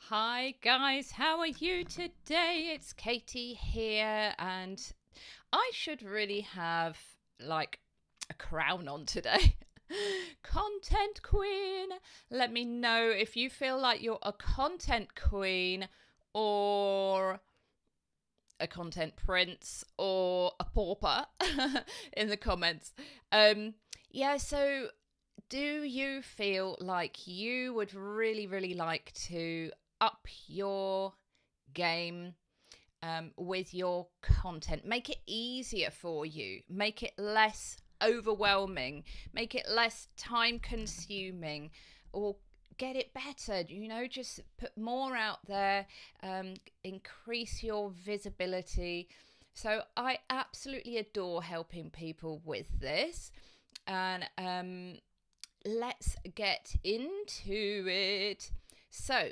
Hi guys, how are you today? It's Katy here, and I should really have like a crown on today. Content queen. Let me know if you feel like you're a content queen or a content prince or a pauper in the comments. So do you feel like you would really like to up your game with your content? Make it easier for you, make it less overwhelming, make it less time consuming, or get it better, just put more out there, increase your visibility. So I absolutely adore helping people with this, and let's get into it. So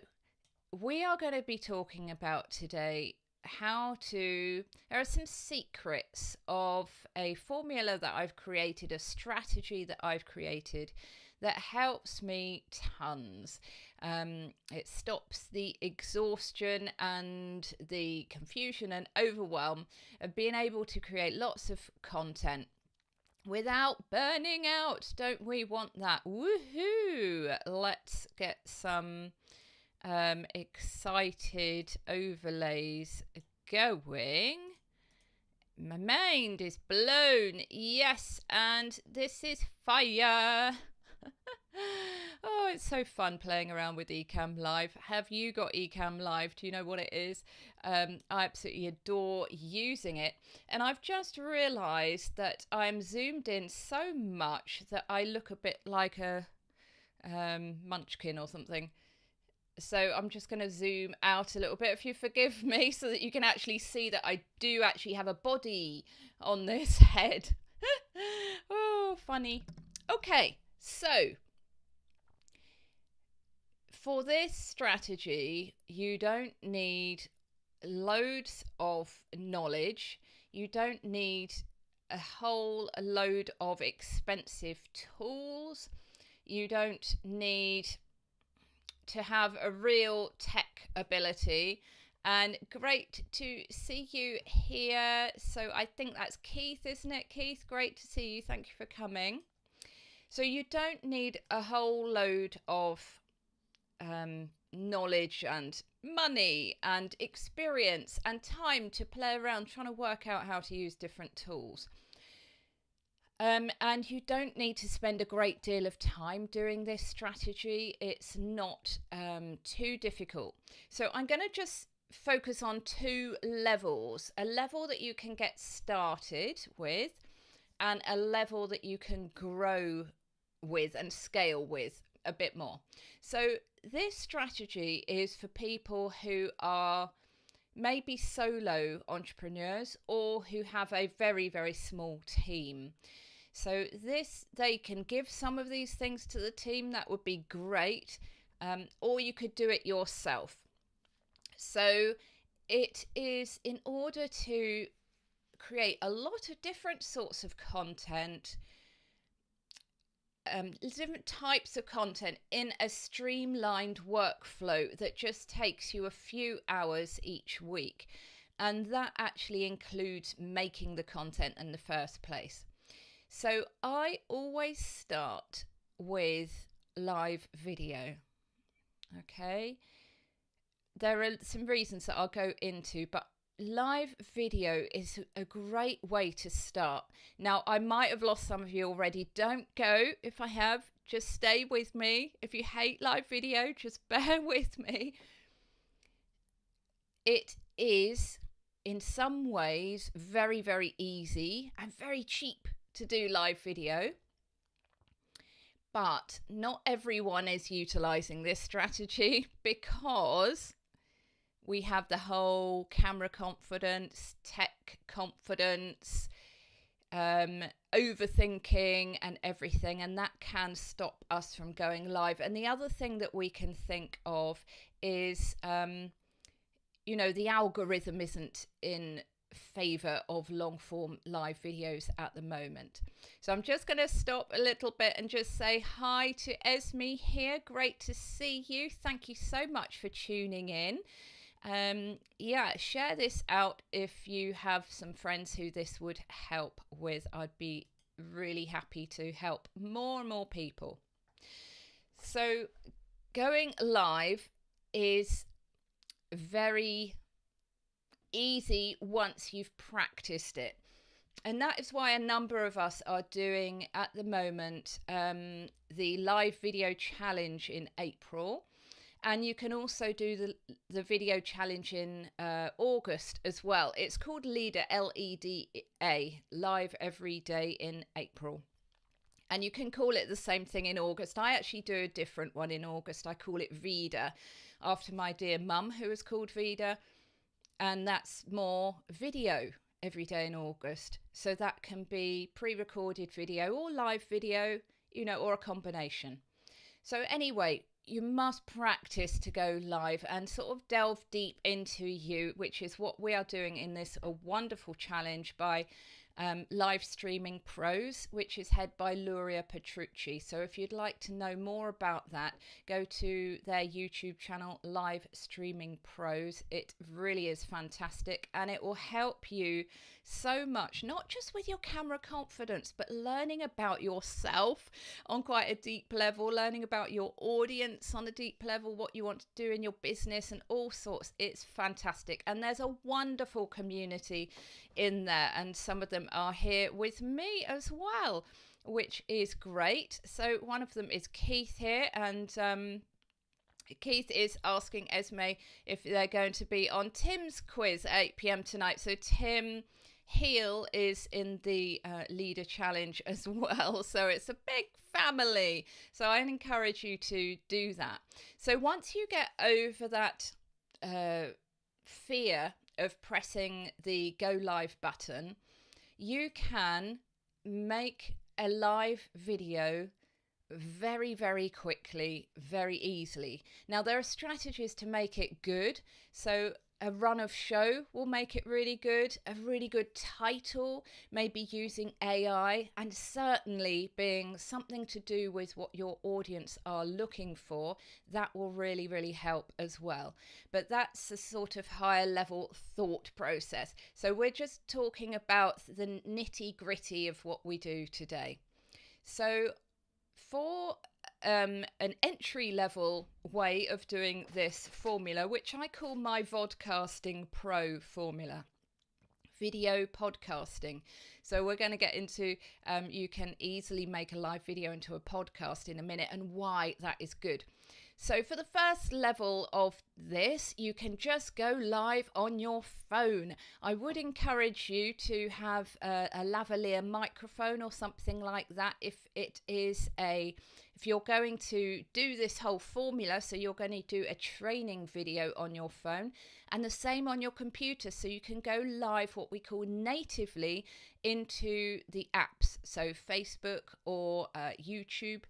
we are going to be talking about today there are some secrets of a formula that I've created, a strategy that I've created that helps me tons. It stops the exhaustion and the confusion and overwhelm of being able to create lots of content without burning out. Don't we want that? Woohoo! Let's get some excited overlays going. My mind is blown. Yes, and this is fire. Oh, it's so fun playing around with Ecamm Live. Have you got Ecamm Live? Do you know what it is? I absolutely adore using it. And I've just realised that I'm zoomed in so much that I look a bit like a munchkin or something. So I'm just going to zoom out a little bit, if you forgive me, so that you can actually see that I do actually have a body on this head. Oh, funny. Okay, so for this strategy, you don't need loads of knowledge. You don't need a whole load of expensive tools. You don't need to have a real tech ability. And great to see you here. So I think that's Keith, isn't it? Keith, great to see you. Thank you for coming. So you don't need a whole load of knowledge and money and experience and time to play around trying to work out how to use different tools. And you don't need to spend a great deal of time doing this strategy. It's not too difficult. So I'm going to just focus on two levels: a level that you can get started with, and a level that you can grow with and scale with a bit more. So this strategy is for people who are maybe solo entrepreneurs or who have a very small team. So they can give some of these things to the team. That would be great. Or you could do it yourself. So it is in order to create a lot of different sorts of content, different types of content in a streamlined workflow that just takes you a few hours each week. And that actually includes making the content in the first place. So I always start with live video. Okay. There are some reasons that I'll go into, but live video is a great way to start. Now, I might have lost some of you already. Don't go if I have. Just stay with me. If you hate live video, just bear with me. It is, in some ways, very easy and very cheap to do live video. But not everyone is utilizing this strategy because we have the whole camera confidence, tech confidence, overthinking and everything, and that can stop us from going live. And the other thing that we can think of is, the algorithm isn't in favour of long form live videos at the moment. So I'm just going to stop a little bit and just say hi to Esme here. Great to see you. Thank you so much for tuning in. Yeah, share this out if you have some friends who this would help with. I'd be really happy to help more and more people. So going live is very easy once you've practiced it, and that is why a number of us are doing at the moment the live video challenge in April, and you can also do the video challenge in August as well. It's called Leader, LEDA, live every day in April. And you can call it the same thing in August. I actually do a different one in August. I call it Vida, after my dear mum, who is called Vida. And that's more video every day in August. So that can be pre-recorded video or live video, you know, or a combination. So anyway, you must practice to go live and sort of delve deep into you, which is what we are doing in this wonderful challenge by Live Streaming Pros, which is head by Luria Petrucci. So if you'd like to know more about that, go to their YouTube channel, Live Streaming Pros. It really is fantastic, and it will help you so much, not just with your camera confidence, but learning about yourself on quite a deep level, learning about your audience on a deep level, what you want to do in your business and all sorts. It's fantastic, and there's a wonderful community in there, and some of them are here with me as well, which is great. So one of them is Keith here, and Keith is asking Esme if they're going to be on Tim's quiz at 8 p.m. tonight. So Tim Heel is in the leader challenge as well, so it's a big family. So I encourage you to do that. So once you get over that fear of pressing the go live button, you can make a live video very, very quickly, very easily. Now, there are strategies to make it good. So a run of show will make it really good. A really good title, maybe using AI, and certainly being something to do with what your audience are looking for. That will really, really help as well. But that's a sort of higher level thought process. So we're just talking about the nitty gritty of what we do today. So for an entry level way of doing this formula, which I call my Vodcasting Pro formula, video podcasting. So we're going to get into you can easily make a live video into a podcast in a minute, and why that is good. So for the first level of this, you can just go live on your phone. I would encourage you to have a lavalier microphone or something like that if you're going to do this whole formula. So you're going to do a training video on your phone, and the same on your computer. So you can go live what we call natively into the apps, so Facebook or YouTube.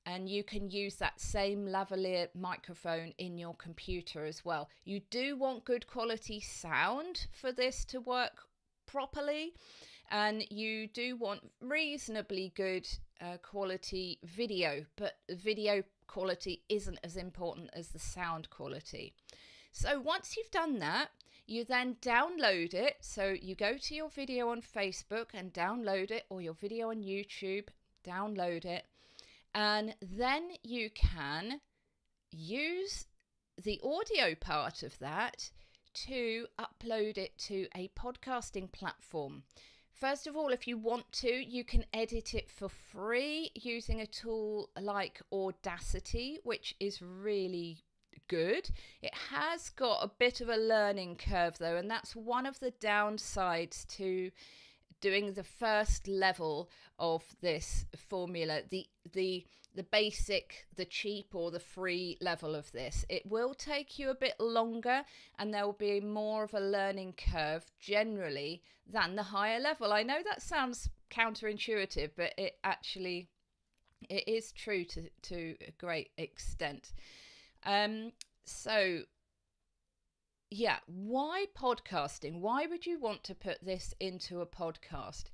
And you can use that same lavalier microphone in your computer as well. You do want good quality sound for this to work properly, and you do want reasonably good quality video, but video quality isn't as important as the sound quality. So once you've done that, you then download it. So you go to your video on Facebook and download it, or your video on YouTube, download it. And then you can use the audio part of that to upload it to a podcasting platform. First of all, if you want to, you can edit it for free using a tool like Audacity, which is really good. It has got a bit of a learning curve though, and that's one of the downsides to doing the first level of this formula, the basic, the cheap or the free level of this. It will take you a bit longer, and there will be more of a learning curve generally than the higher level. I know that sounds counterintuitive, but it is true to a great extent. So yeah, why podcasting? Why would you want to put this into a podcast?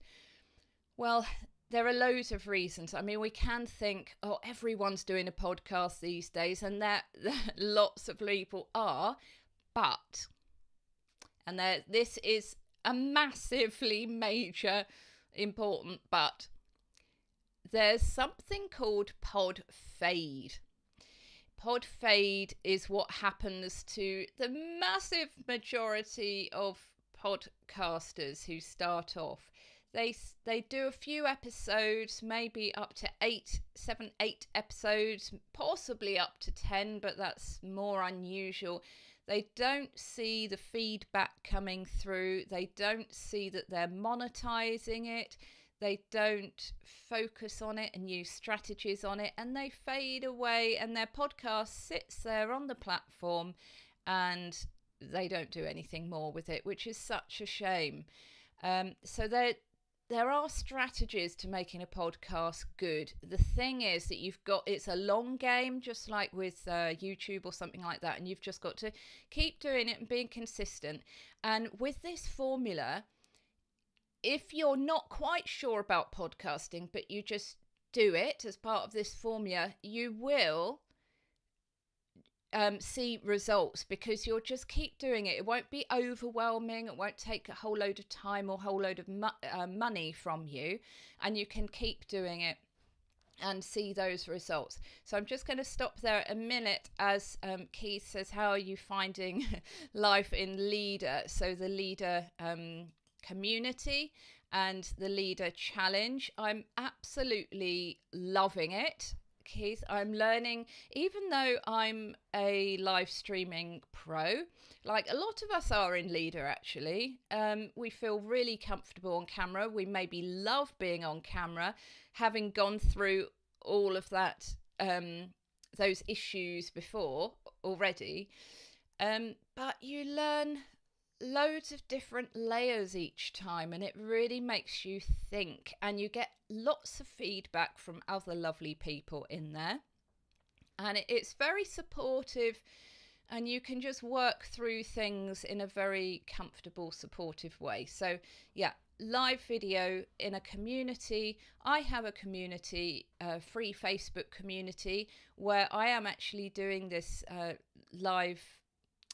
Well, there are loads of reasons. I mean, we can think, oh, everyone's doing a podcast these days, and that lots of people are, but, and this is a massively major, important but, there's something called pod fade. Pod fade is what happens to the massive majority of podcasters who start off. They do a few episodes, maybe up to 8 episodes, possibly up to 10, but that's more unusual. They don't see the feedback coming through. They don't see that they're monetizing it. They don't focus on it and use strategies on it, and they fade away, and their podcast sits there on the platform and they don't do anything more with it, which is such a shame. So there are strategies to making a podcast good. The thing is that it's a long game, just like with YouTube or something like that, and you've just got to keep doing it and being consistent. And with this formula, if you're not quite sure about podcasting, but you just do it as part of this formula, you will see results, because you'll just keep doing it. It won't be overwhelming. It won't take a whole load of time or a whole load of money from you, and you can keep doing it and see those results. So I'm just going to stop there a minute as Keith says, how are you finding life in Leader? So the Leader community and the Leader challenge, I'm absolutely loving it. Keith, I'm learning, even though I'm a live streaming pro, like a lot of us are in Leader actually, we feel really comfortable on camera. We maybe love being on camera, having gone through all of that, those issues before already. But you learn loads of different layers each time, and it really makes you think, and you get lots of feedback from other lovely people in there, and it's very supportive, and you can just work through things in a very comfortable, supportive way. So yeah, live video in a community. I have a community, a free Facebook community, where I am actually doing this live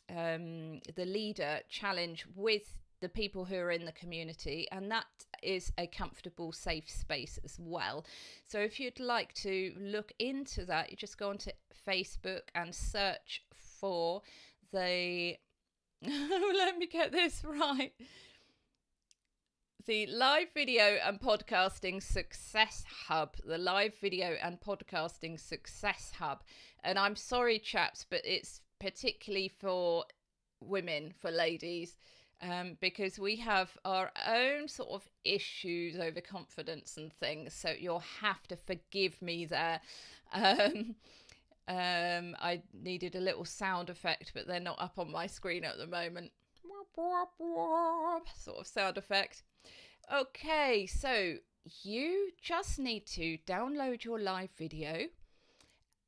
the Leader challenge with the people who are in the community, and that is a comfortable, safe space as well. So if you'd like to look into that, you just go onto Facebook and search for the let me get this right, the Live Video and Podcasting Success Hub, the Live Video and Podcasting Success Hub. And I'm sorry, chaps, but it's particularly for women, for ladies, because we have our own sort of issues over confidence and things, so you'll have to forgive me there. I needed a little sound effect, but they're not up on my screen at the moment. Sort of sound effect. Okay, so you just need to download your live video,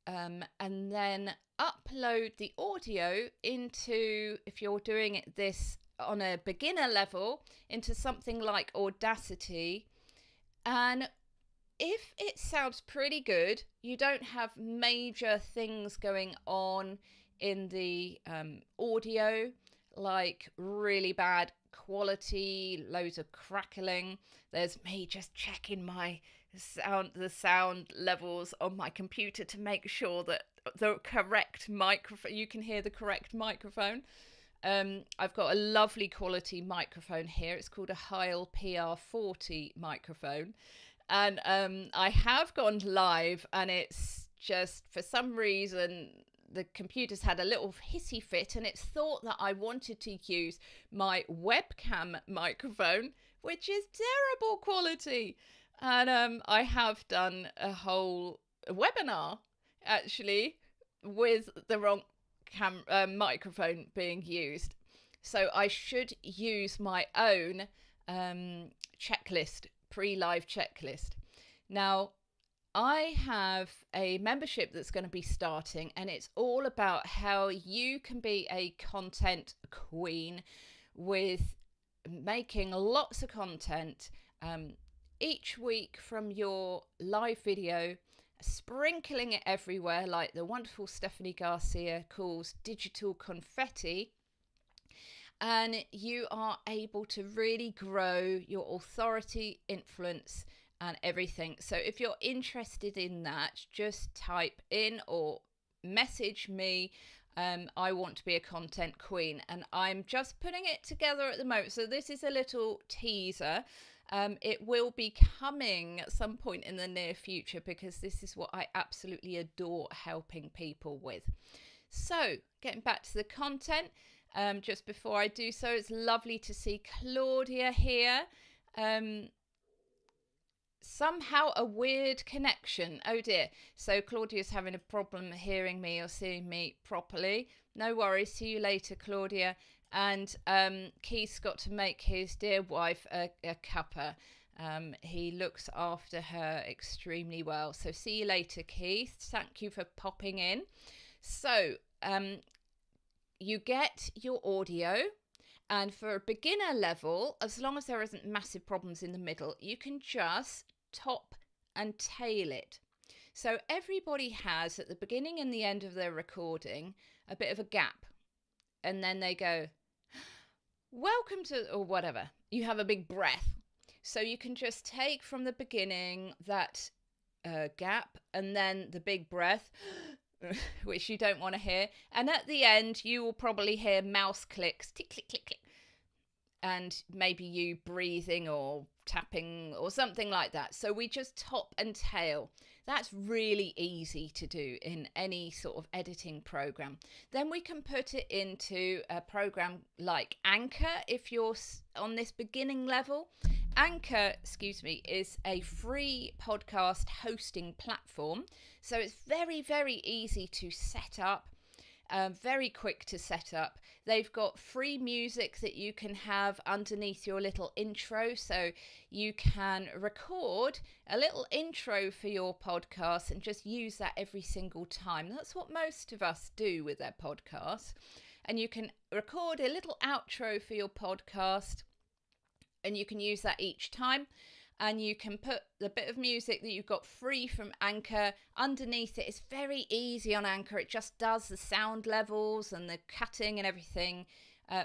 and then upload the audio into, if you're doing this on a beginner level, into something like Audacity. And if it sounds pretty good, you don't have major things going on in the audio, like really bad quality, loads of crackling. There's me just checking the sound levels on my computer to make sure that the correct microphone, you can hear the correct microphone. I've got a lovely quality microphone here. It's called a Heil PR40 microphone, and I have gone live, and it's just, for some reason, the computer's had a little hissy fit, and it's thought that I wanted to use my webcam microphone, which is terrible quality. And I have done a whole webinar actually with the wrong microphone being used. So I should use my own checklist, pre-live checklist. Now, I have a membership that's going to be starting, and it's all about how you can be a content queen with making lots of content each week from your live video, sprinkling it everywhere like the wonderful Stephanie Garcia calls digital confetti. And you are able to really grow your authority, influence, and everything. So if you're interested in that, just type in or message me. I want to be a content queen, and I'm just putting it together at the moment. So this is a little teaser. It will be coming at some point in the near future, because this is what I absolutely adore helping people with. So getting back to the content, just before I do so, it's lovely to see Claudia here. Somehow a weird connection. Oh dear. So Claudia's having a problem hearing me or seeing me properly. No worries. See you later, Claudia. And Keith's got to make his dear wife a cuppa. He looks after her extremely well. So see you later, Keith. Thank you for popping in. So you get your audio. And for a beginner level, as long as there isn't massive problems in the middle, you can just top and tail it. So everybody has, at the beginning and the end of their recording, a bit of a gap. And then they go, welcome to, or whatever. You have a big breath. So you can just take from the beginning that gap and then the big breath, which you don't want to hear. And at the end, you will probably hear mouse clicks, tick, click, click, click. And maybe you breathing or tapping or something like that. So we just top and tail. That's really easy to do in any sort of editing program. Then we can put it into a program like Anchor if you're on this beginning level. Anchor, is a free podcast hosting platform. So it's very, very easy to set up. Very quick to set up. They've got free music that you can have underneath your little intro, so you can record a little intro for your podcast and just use that every single time. That's what most of us do with their podcasts. And you can record a little outro for your podcast, and you can use that each time. And you can put the bit of music that you've got free from Anchor underneath it. It's very easy on Anchor. It just does the sound levels and the cutting and everything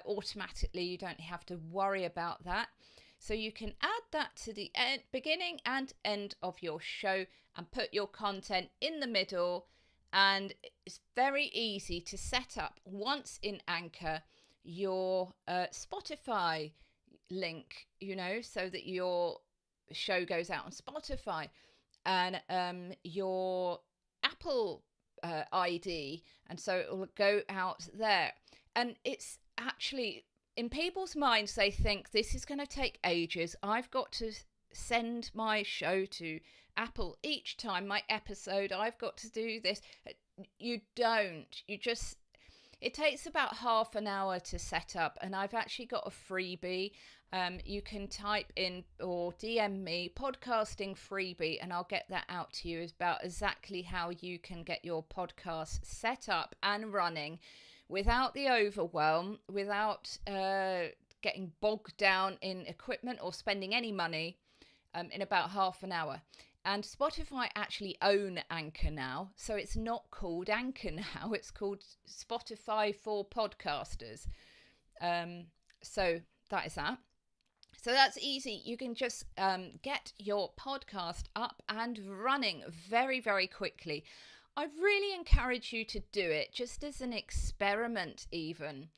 automatically. You don't have to worry about that. So you can add that to the beginning and end of your show and put your content in the middle. And it's very easy to set up, once in Anchor, your Spotify link, so that your show goes out on Spotify, and your Apple ID, and so it will go out there. And it's actually, in people's minds, they think this is going to take ages. I've got to send my show to Apple each time, my episode. I've got to do this. You don't. It takes about half an hour to set up, and I've actually got a freebie. You can type in or DM me podcasting freebie, and I'll get that out to you. It's about exactly how you can get your podcast set up and running without the overwhelm, without getting bogged down in equipment or spending any money, in about half an hour. And Spotify actually own Anchor now, so it's not called Anchor now. It's called Spotify for Podcasters. So that is that. So that's easy. You can just get your podcast up and running very, very quickly. I really encourage you to do it just as an experiment, even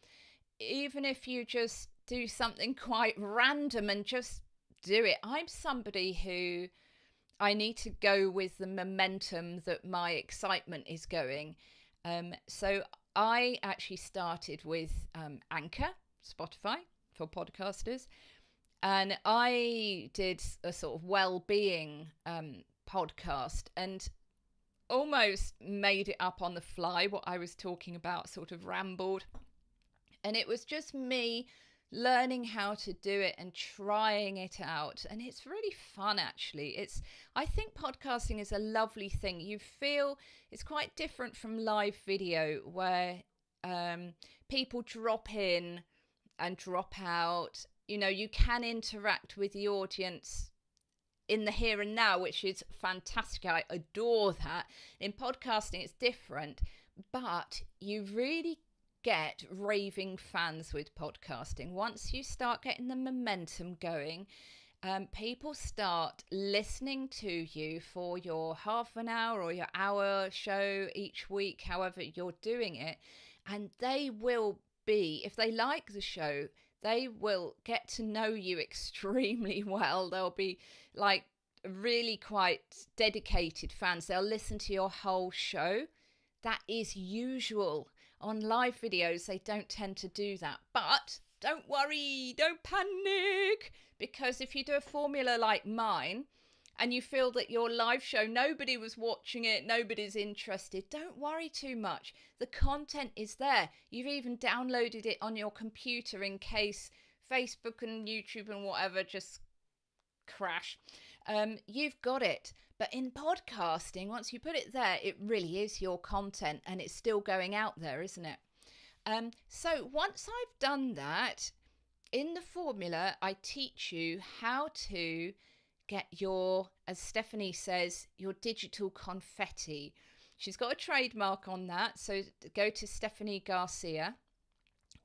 if you just do something quite random and just do it. I'm somebody who, I need to go with the momentum that my excitement is going. So I actually started with Anchor, Spotify for podcasters. And I did a sort of well-being podcast and almost made it up on the fly what I was talking about, sort of rambled. And it was just me learning how to do it and trying it out. And it's really fun, actually. I think podcasting is a lovely thing. You feel it's quite different from live video where people drop in and drop out. You can interact with the audience in the here and now, which is fantastic. I adore that. In podcasting, it's different, but you really get raving fans with podcasting. Once you start getting the momentum going, people start listening to you for your half an hour or your hour show each week, however you're doing it. And they will be, if they like the show, they will get to know you extremely well. They'll be like really quite dedicated fans. They'll listen to your whole show. That is usual. On live videos, they don't tend to do that. But don't worry, don't panic, because if you do a formula like mine and you feel that your live show, nobody was watching it, nobody's interested, don't worry too much. The content is there. You've even downloaded it on your computer in case Facebook and YouTube and whatever just crash. You've got it. But in podcasting, once you put it there, it really is your content and it's still going out there, isn't it? So once I've done that, in the formula, I teach you how to get your, as Stephanie says, your digital confetti. She's got a trademark on that. So go to Stephanie Garcia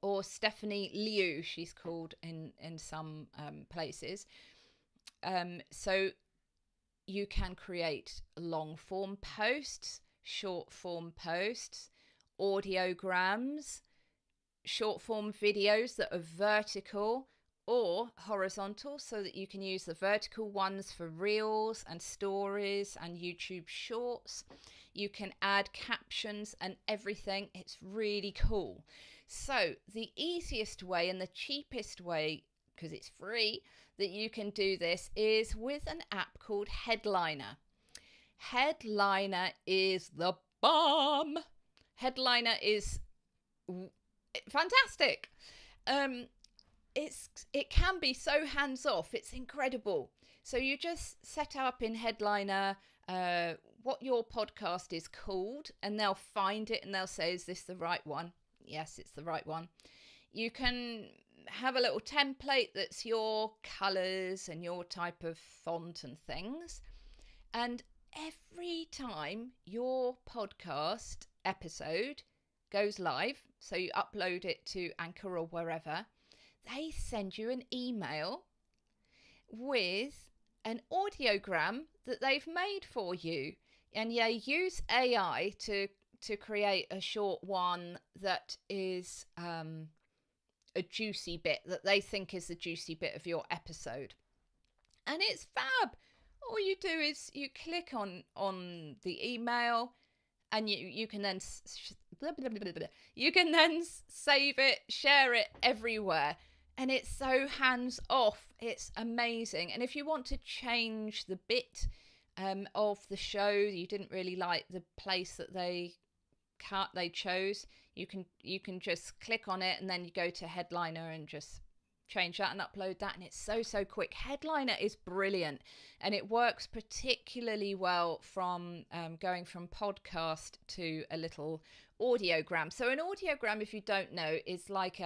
or Stephanie Liu, she's called in some places. So you can create long form posts, short form posts, audiograms, short form videos that are vertical or horizontal, so that you can use the vertical ones for reels and stories and YouTube shorts. You can add captions and everything. It's really cool. So the easiest way and the cheapest way, because it's free, that you can do this is with an app called Headliner. Headliner is the bomb. Headliner is fantastic. It can be so hands off. It's incredible. So you just set up in Headliner what your podcast is called, and they'll find it and they'll say, is this the right one? Yes, it's the right one. You can have a little template that's your colors and your type of font and things. And every time your podcast episode goes live, so you upload it to Anchor or wherever, they send you an email with an audiogram that they've made for you. And yeah, use AI to create a short one that is a juicy bit that they think is the juicy bit of your episode. And it's fab. All you do is you click on the email, and you can then save it, share it everywhere. And it's so hands off. It's amazing. And if you want to change the bit of the show, you didn't really like the place that they chose, you can just click on it, and then you go to Headliner and just change that and upload that, and it's so quick. Headliner is brilliant, and it works particularly well from going from podcast to a little audiogram. So an audiogram, if you don't know, is like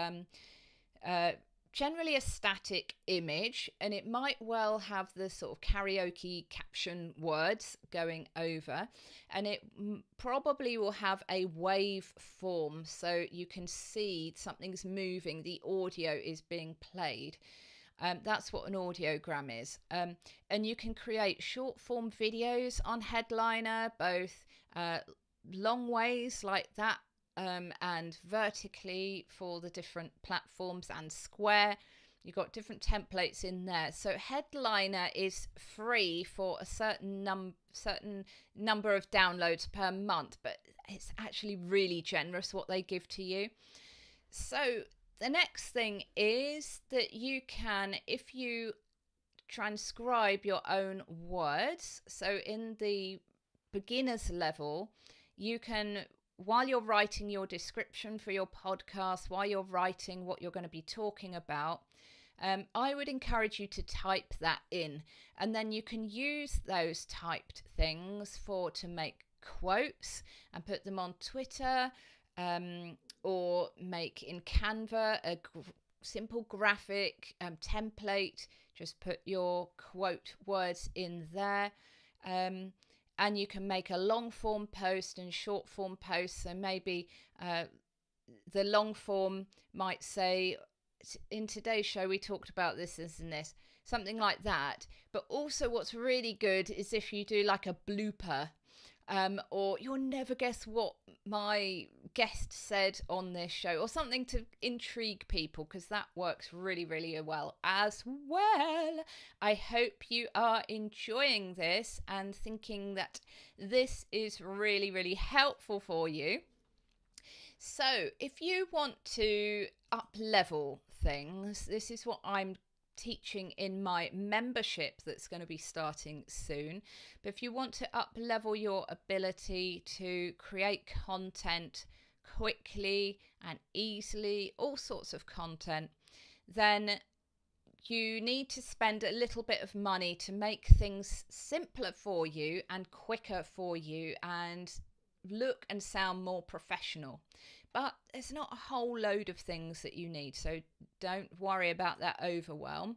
generally a static image, and it might well have the sort of karaoke caption words going over, and it probably will have a wave form, so you can see something's moving, the audio is being played. That's what an audiogram is. And you can create short form videos on Headliner, both long ways like that, and vertically for the different platforms, and square. You've got different templates in there. So Headliner is free for a certain number of downloads per month, but it's actually really generous what they give to you. So the next thing is that you can, if you transcribe your own words, so in the beginner's level, you can while you're writing your description for your podcast, while you're writing what you're going to be talking about, I would encourage you to type that in, and then you can use those typed things to make quotes and put them on Twitter, or make in Canva a simple graphic template. Just put your quote words in there. And you can make a long form post and short form post. So maybe the long form might say, in today's show, we talked about this and this, something like that. But also what's really good is if you do like a blooper, or you'll never guess what my guest said on this show, or something to intrigue people, because that works really, really well as well. I hope you are enjoying this and thinking that this is really, really helpful for you. So if you want to up level things, this is what I'm teaching in my membership that's going to be starting soon. But if you want to up level your ability to create content quickly and easily, all sorts of content, then you need to spend a little bit of money to make things simpler for you and quicker for you and look and sound more professional. But there's not a whole load of things that you need, so don't worry about that overwhelm.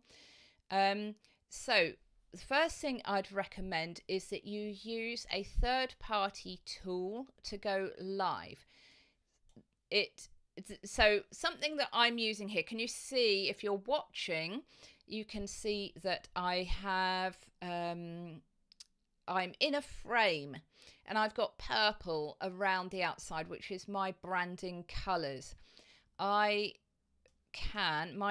So the first thing I'd recommend is that you use a third-party tool to go live. So something that I'm using here, can you see, if you're watching, you can see that I have, I'm in a frame, and I've got purple around the outside, which is my branding colours. My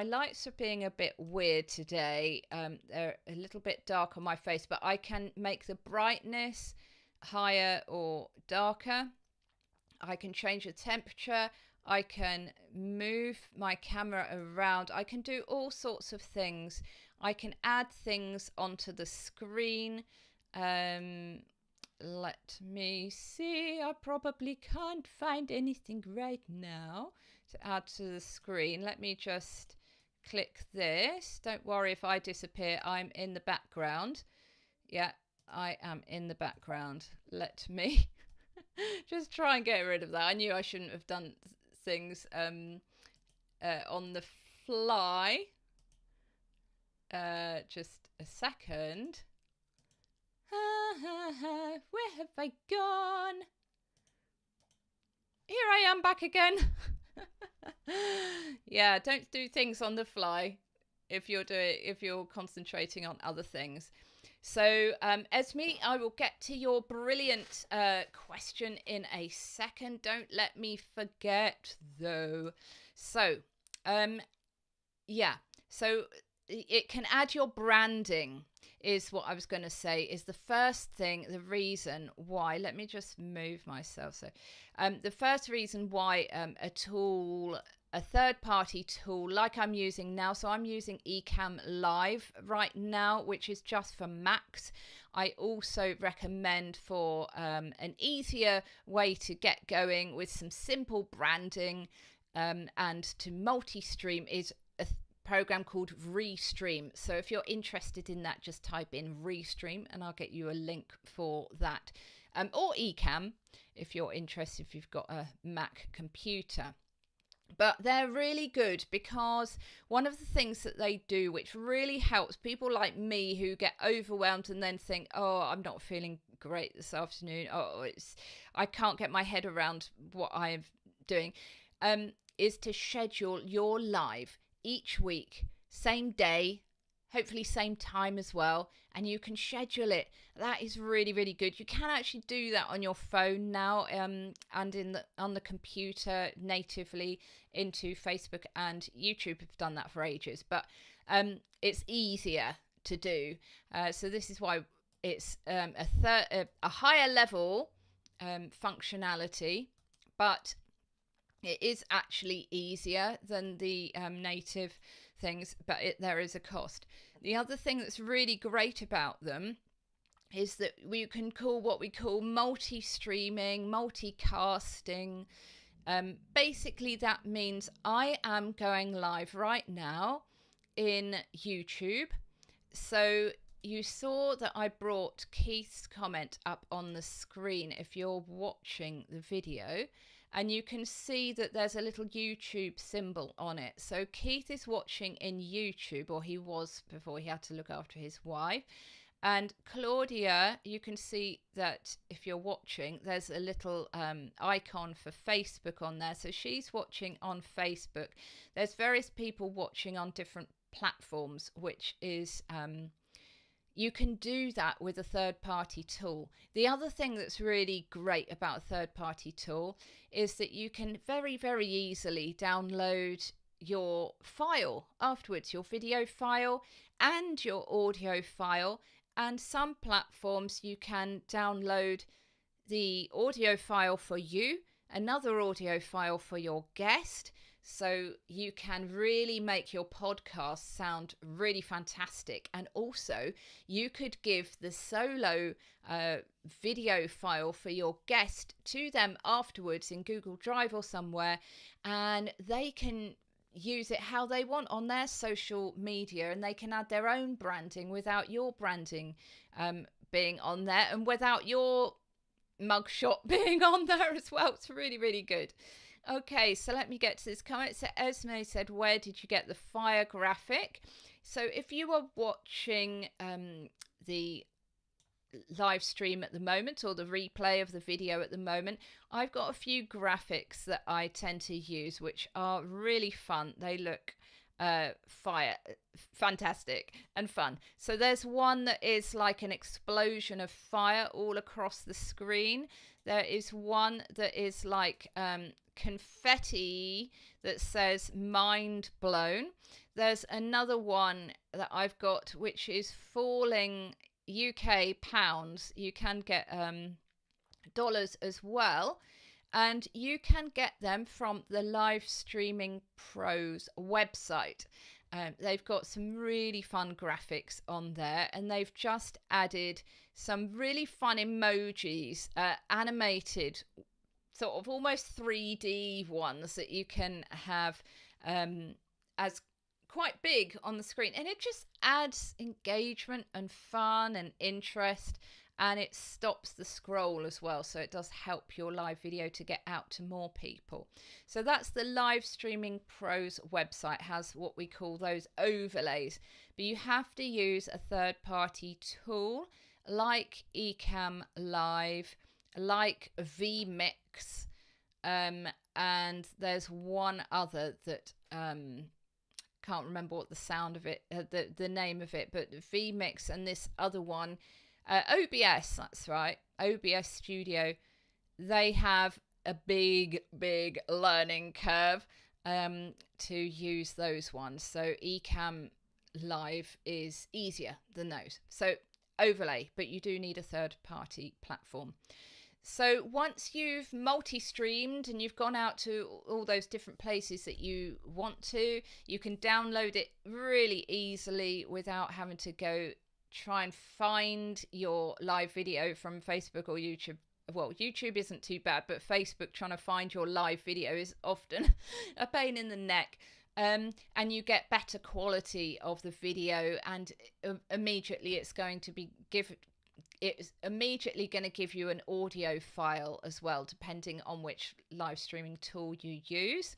lights are being a bit weird today. They're a little bit dark on my face, but I can make the brightness higher or darker. I can change the temperature. I can move my camera around. I can do all sorts of things. I can add things onto the screen. Let me see. I probably can't find anything right now to add to the screen. Let me just click this. Don't worry if I disappear. I'm in the background. Yeah, I am in the background. Let me just try and get rid of that. I knew I shouldn't have done things on the fly. Just a second. Where have I gone? Here I am back again. Yeah, don't do things on the fly if you're concentrating on other things. So Esme, I will get to your brilliant question in a second. Don't let me forget though. So yeah, so it can add your branding, is what I was going to say, is the first thing, the reason why. Let me just move myself. So the first reason why a third-party tool like I'm using now, so I'm using Ecamm Live right now, which is just for Macs. I also recommend for an easier way to get going with some simple branding and to multi-stream is a program called Restream. So if you're interested in that, just type in Restream and I'll get you a link for that. Or Ecamm if you're interested, if you've got a Mac computer. But they're really good because one of the things that they do, which really helps people like me who get overwhelmed and then think, oh, I'm not feeling great this afternoon. Oh, I can't get my head around what I'm doing, is to schedule your live each week, same day, hopefully same time as well, and you can schedule it. That is really, really good. You can actually do that on your phone now, and on the computer natively into Facebook and YouTube. Have done that for ages, but it's easier to do. So this is why it's a higher level functionality, but it is actually easier than the native things, but there is a cost. The other thing that's really great about them is that you can call what we call multi-streaming, multicasting. Basically, that means I am going live right now in YouTube. So you saw that I brought Keith's comment up on the screen if you're watching the video, and you can see that there's a little YouTube symbol on it. So Keith is watching in YouTube, or he was before he had to look after his wife. And Claudia, you can see that if you're watching, there's a little icon for Facebook on there. So she's watching on Facebook. There's various people watching on different platforms, which is you can do that with a third-party tool. The other thing that's really great about a third-party tool is that you can very, very easily download your file afterwards, your video file and your audio file. And some platforms you can download the audio file for you, another audio file for your guest. So you can really make your podcast sound really fantastic. And also you could give the solo video file for your guest to them afterwards in Google Drive or somewhere, and they can use it how they want on their social media, and they can add their own branding without your branding being on there, and without your mugshot being on there as well. It's really, really good. Okay, so let me get to this comment. So Esme said, where did you get the fire graphic? So if you are watching the live stream at the moment, or the replay of the video at the moment, I've got a few graphics that I tend to use, which are really fun. They look fantastic and fun. So there's one that is like an explosion of fire all across the screen. There is one that is like confetti that says mind blown. There's another one that I've got which is falling UK pounds. You can get dollars as well, and you can get them from the Live Streaming Pros website. They've got some really fun graphics on there, and they've just added some really fun emojis, animated sort of almost 3D ones that you can have as quite big on the screen, and it just adds engagement and fun and interest, and it stops the scroll as well, so it does help your live video to get out to more people. So that's the Live Streaming Pros website, has what we call those overlays, but you have to use a third-party tool like Ecamm Live, like vMix, and there's one other that can't remember what the sound of it, the name of it, but vMix and this other one, OBS, that's right, OBS Studio. They have a big learning curve to use those ones. So Ecamm Live is easier than those. So overlay, but you do need a third party platform. So once you've multi-streamed and you've gone out to all those different places that you want to, you can download it really easily without having to go try and find your live video from Facebook or YouTube. Well, YouTube isn't too bad, but Facebook, trying to find your live video is often a pain in the neck. And you get better quality of the video, and immediately it's going to be it's immediately going to give you an audio file as well, depending on which live streaming tool you use.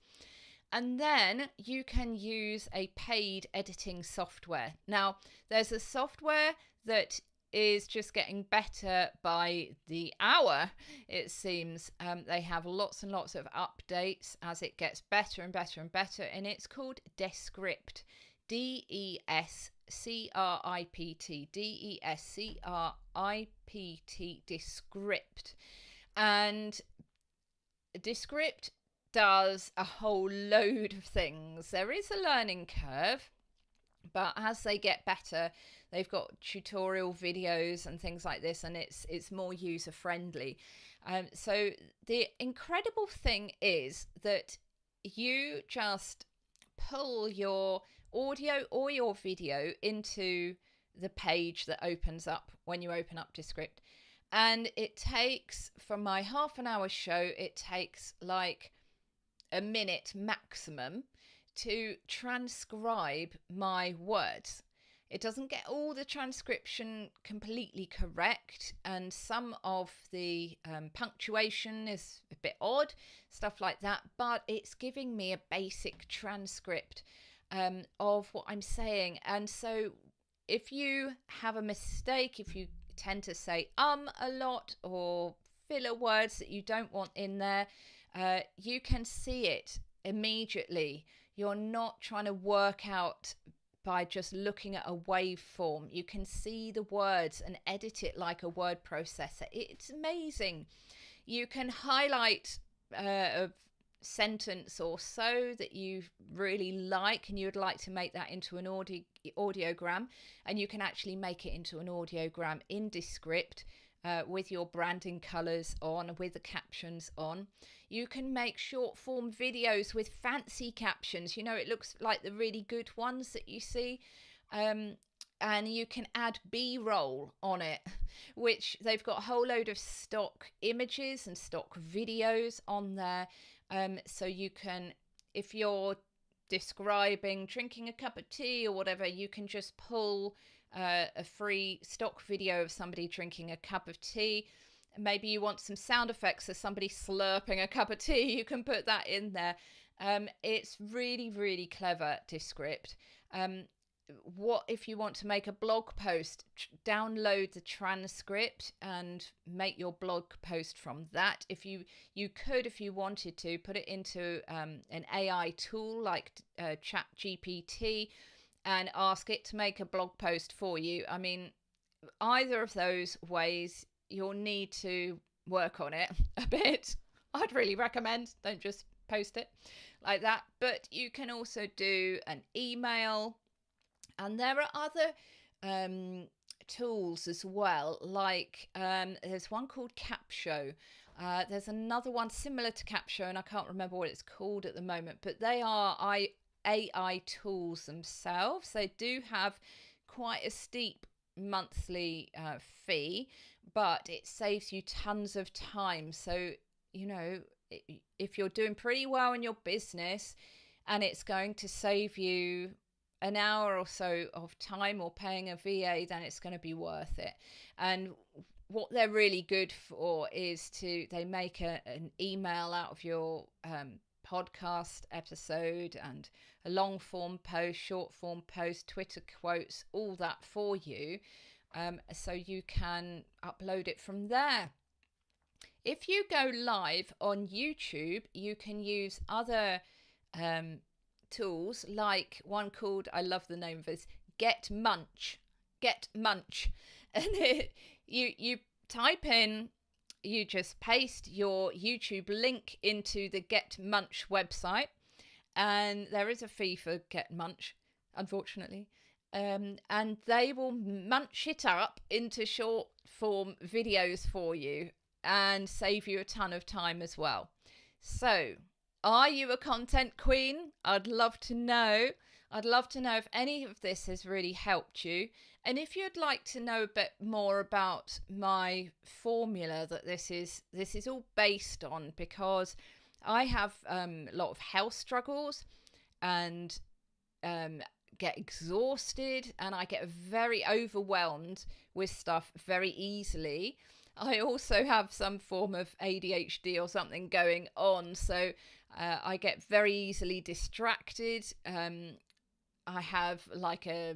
And then you can use a paid editing software. Now, there's a software that is just getting better by the hour, it seems. They have lots and lots of updates as it gets better and better and better, and it's called Descript. Descript, Descript, Descript. And Descript does a whole load of things. There is a learning curve, but as they get better, they've got tutorial videos and things like this, and it's more user friendly. So the incredible thing is that you just pull your audio or your video into the page that opens up when you open up Descript. And it takes, from my half an hour show, it takes like a minute maximum to transcribe my words. It doesn't get all the transcription completely correct, and some of the punctuation is a bit odd, stuff like that, but it's giving me a basic transcript of what I'm saying. And so if you have a mistake, if you tend to say a lot or filler words that you don't want in there, you can see it immediately. You're not trying to work out by just looking at a waveform. You can see the words and edit it like a word processor. It's amazing. You can highlight a sentence or so that you really like and you would like to make that into an audiogram, and you can actually make it into an audiogram in Descript with your branding colors on, with the captions on. You can make short form videos with fancy captions. You know, it looks like the really good ones that you see. And you can add B-roll on it, which they've got a whole load of stock images and stock videos on there. So you can, if you're describing drinking a cup of tea or whatever, you can just pull a free stock video of somebody drinking a cup of tea. Maybe you want some sound effects of somebody slurping a cup of tea, you can put that in there. It's really, really clever, Descript. What if you want to make a blog post? Download the transcript and make your blog post from that. If you could, if you wanted to, put it into an AI tool like ChatGPT and ask it to make a blog post for you. I mean, either of those ways, you'll need to work on it a bit. I'd really recommend, don't just post it like that. But you can also do an email, and there are other tools as well, like there's one called Capsho. There's another one similar to Capsho, and I can't remember what it's called at the moment, but they are AI tools themselves. They do have quite a steep monthly fee, but it saves you tons of time. So, you know, if you're doing pretty well in your business and it's going to save you an hour or so of time or paying a VA, then it's going to be worth it. And what they're really good for is they make an email out of your podcast episode, and a long form post, short form post, Twitter quotes, all that for you. So you can upload it from there. If you go live on YouTube, you can use other tools, like one called, I love the name of this, Get Munch. And you type in, you just paste your YouTube link into the Get Munch website, and there is a fee for Get Munch, unfortunately. And they will munch it up into short form videos for you and save you a ton of time as well. So, are you a content queen? I'd love to know. I'd love to know if any of this has really helped you. And if you'd like to know a bit more about my formula that this is all based on, because I have a lot of health struggles and get exhausted, and I get very overwhelmed with stuff very easily. I also have some form of ADHD or something going on, so I get very easily distracted. I have like a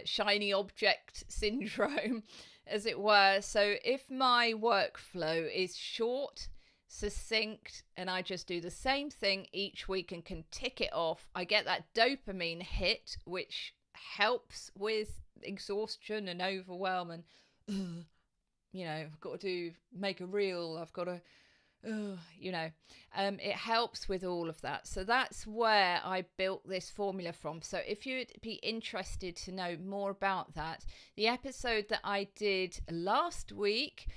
shiny object syndrome, as it were. So if my workflow is short, succinct, and I just do the same thing each week and can tick it off, I get that dopamine hit, which helps with exhaustion and overwhelm and you know, I've got to make a reel, I've got to you know, it helps with all of that. So that's where I built this formula from. So if you'd be interested to know more about that, the episode that I did last week,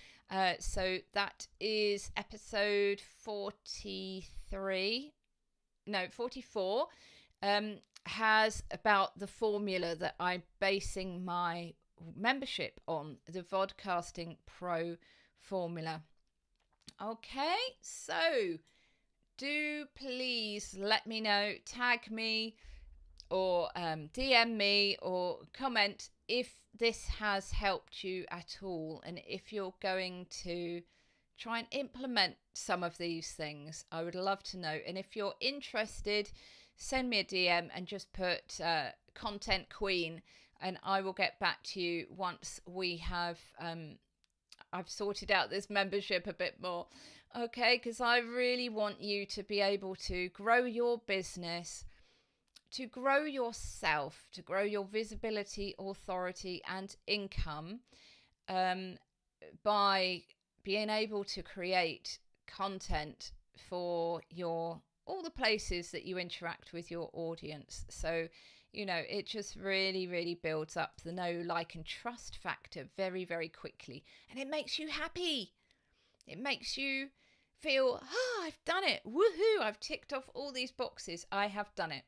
so that is episode 44, has about the formula that I'm basing my membership on, the Vodcasting Pro formula. Okay, so do please let me know, tag me or DM me or comment if this has helped you at all, and if you're going to try and implement some of these things. I would love to know. And if you're interested, send me a DM and just put Content Queen, and I will get back to you once we have I've sorted out this membership a bit more. Okay, because I really want you to be able to grow your business, to grow yourself, to grow your visibility, authority, and income by being able to create content for all the places that you interact with your audience. So, it just really, really builds up the know, like, and trust factor very, very quickly. And it makes you happy. It makes you feel, I've done it. Woohoo, I've ticked off all these boxes. I have done it.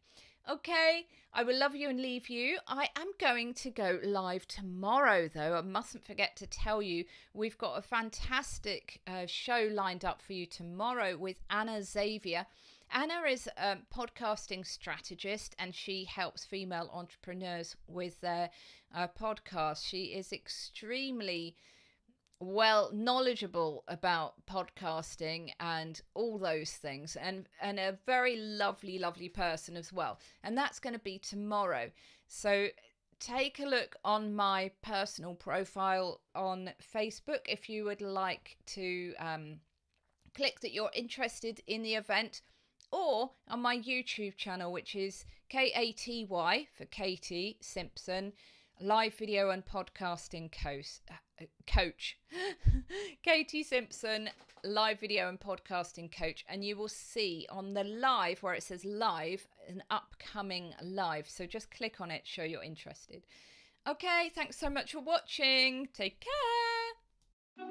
Okay, I will love you and leave you. I am going to go live tomorrow, though. I mustn't forget to tell you, we've got a fantastic show lined up for you tomorrow with Anna Xavier. Anna is a podcasting strategist, and she helps female entrepreneurs with their podcast. She is extremely knowledgeable about podcasting and all those things, and a very lovely person as well. And that's going to be tomorrow. So take a look on my personal profile on Facebook if you would like to click that you're interested in the event, or on my YouTube channel, which is Katy for Katy Simpson, live video and podcasting coach. Katy Simpson, live video and podcasting coach. And you will see on the live where it says live, an upcoming live. So just click on it, show you're interested. Okay, thanks so much for watching. Take care.